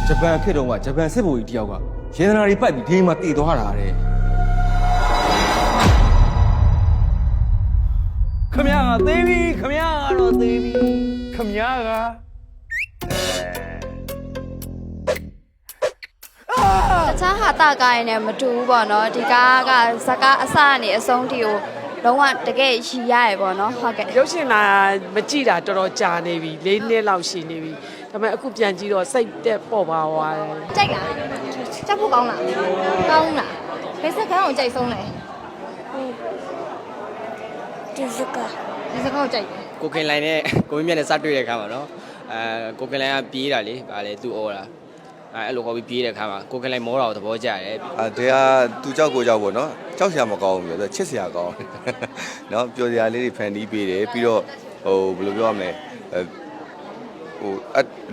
ဂျပန်ခေတ်တုန်းကဂျပန်စစ်ဗိုလ်ကြီးတယောက်ကရေနနာတွေပိုက်ပြီးဒီမှာတည်သွားတာတဲ့ခမရကသေးပြီခမရကတော့သေးပြီခမရကတခြားဟာတာကားရင်လည်းမတူဘူးပေါ့နော်ဒီကားကဇကားအစကနေအဆုံးထိကိုလုံးဝတကယ်ရည်ရရပေါ့နော်ဟုတ်ကဲ့ရုပ်ရှင်လာမကြည့်တာတော်တော်ကြာနေပြီ၄နှစ်လောက်ရှိနေပြီဒါပေမဲ့အခုပြန်ကြည့်တော့စိတ်တက်ပေါ့ပါသွားတယ်ကြိုက်လားကြက်ဖို့ကောင်းလားကောင်းလားဘယ်စကားကိုကြိုက်ဆုံးလဲဒီစကားကိုကြိုက်တယ်ကိုခင်လိုင်းနဲ့ကိုမင်းမြတ်နဲ့စတွေ့တဲ့ခါမှာနော်ကိုခင်လိုင်းကပြေးတာလေဗာလေသူ့ဩတာအဲ့လိုခေါ်ပြီးပြေးတဲ့ခါမှာကိုခင်လိုင်းမောတာကိုသဘောကျတယ်တရားသူကြောက်ကိုကြောက်ပေါ့နော်ကြောက်စရာမကောင်းဘူးပြောချစ်စရာကောင်းနော်ပျော်စရာလေးတွေဖန်တီးပေးတယ်ပြီးတော့ဘယ်လိုပြောရမလဲ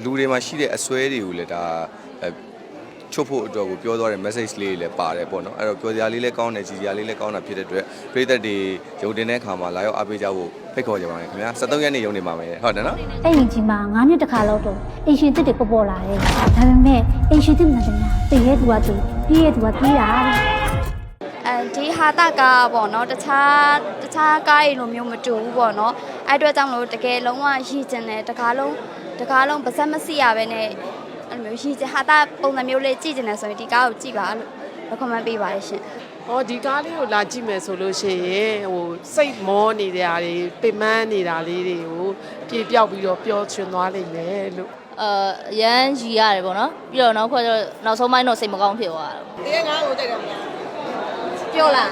လူတွေမှာရှိတဲ့အစွဲတွေကိုလည်းဒါချုပ်ဖို့အတွက်ကိုပြောသွားတဲ့ message လေးတွေလည်းပါတယ်ပေါ့နော်အဲ့တော့ပြောစရာလေးလည်းကောင်းတယ်ကြည်စရာလေးလည်းကောင်းတာဖြစ်တဲ့အတွက်ပရိသတ်တွေယုံတင်တဲ့အခါမှာလာရောက်အားပေးကြဖို့ဖိတ်ခေါ်ကြပါမယ်ခင်ဗျာ73ရက်နေ့ယုံနေပါမယ်ဟုတ်တယ်နော်အဲ့ဒီချိန်မှာ9နှစ်တခါလောက်တော့အင်ရှင်တစ်တွေပေါ်လာတယ်ဒါပေမဲ့အင်ရှင်တစ်မှန်တယ်များတည့်ရဲ့သူကသူပြေးရဲ့သူကပြေးတာဒီဟာတာကားပေါ့နော်တခြားကားတွေလိုမျိုးမတူဘူးပေါ့နော်အဲ့အတွက်ကြောင့်လို့တကယ်လုံးဝရည်ကျင်တယ်တကားလုံးပါစက်မစီရပဲနဲ့အဲ့လိုမျိုးရည်ကျင်ဟာတာပုံစံမျိုးလေးကြည့်ကျင်တယ်ဆိုရင်ဒီကားကိုကြည့်ပါလို့ recommend ပေးပါတယ်ရှင်ဟောဒီကားလေးကိုလာကြည့်မယ်ဆိုလို့ရှိရင်စိတ်မောနေတဲ့အားတွေပင်ပန်းနေတာလေးတွေကိုပြေပြောက်ပြီးတော့ပျော်ရွှင်သွားလိမ့်မယ်လို့ရမ်းရည်ရတယ်ပေါ့နော်ပြီးတော့နောက်ဆုံးပိုင်းတော့စိတ်မကောင်းဖြစ်သွားတာတရားငါးကိုကြိုက်တယ်မလားပြောလား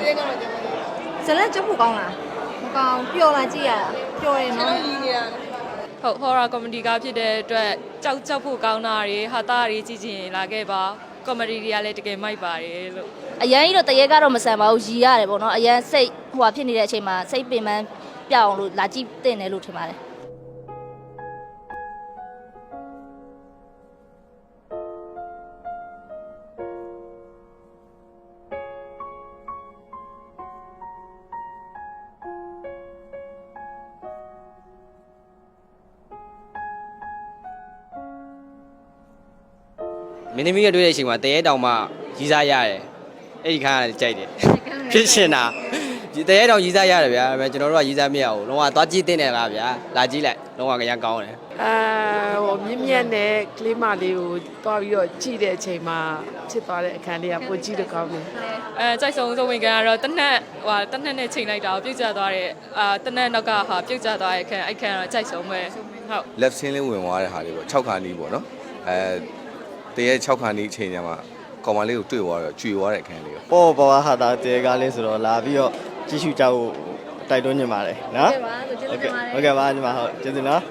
ဇလက်ကြက်ဖို့ကောင်းလားမကောင်းပြောလားကြည့်ရတာပြောတယ်နော်ရည်နေတာဟုတ် horror comedy ကားဖြစ်တဲ့အတွက်ကြောက်ဖို့ကောင်းတာတွေဟာတာတွေကြည့်ချင်လာခဲ့ပါ comedy တွေကလည်းတကယ်မိုက်ပါတယ်လို့အရန်ကြီးတော့တရေကတော့မဆန်ပါဘူးရည်ရတယ်ပေါ့နော်အရန်စိတ်ဖြစ်နေတဲ့အချိန်မှာစိတ်ပင်ပန်းပြောင်းလို့လာကြည့်တင်တယ်လို့ထင်ပါတယ်မင်းသမီးနဲ့တွေ့တဲ့အချိန်မှာတရေတောင်မှရီးစားရတယ်အဲ့ဒီခါကကြိုက်တယ်ဖြစ်ရှင်တာဒီတရေတောင်ရီးစားရတယ်ဗျာဒါပေမဲ့ကျွန်တော်တို့ကရီးစားမရဘူးလုံးဝသွားကြည့်တင်တယ်လားဗျာလာကြည့်လိုက်လုံးဝကြမ်းကောင်းတယ်မြင့်မြတ်နဲ့ကလေးမလေးကိုတွားပြီးတော့ကြည့်တဲ့အချိန်မှာဖြစ်သွားတဲ့အခန်းလေးကပိုကြည့်လို့ကောင်းတယ်ကြိုက်ဆုံးဝင်ကန်ကတော့တနက်နဲ့ချိန်လိုက်တာကိုပြုတ်ကျသွားတဲ့တနက်နောက်ကပြုတ်ကျသွားတဲ့အခန်းကတော့ကြိုက်ဆုံးပဲဟုတ် left scene လေးဝင်သွားတဲ့ဟာလေးပေါ့6ခါနီးပေါ့နော်တရေ6ခါနီးအချိန်ညမှာကောင်မလေးကိုတွေ့သွားတော့ကြွေသွားတဲ့အခန်းလေးပေါ့ပေါ်ဟာတာတဲကားလေးဆိုတော့လာပြီးတော့ကြည့်ရှုကြဖို့တိုက်တွန်းနေပါတယ်နော်ဟုတ်ကဲ့ပါညီမဟုတ်ကျေးဇူးနော်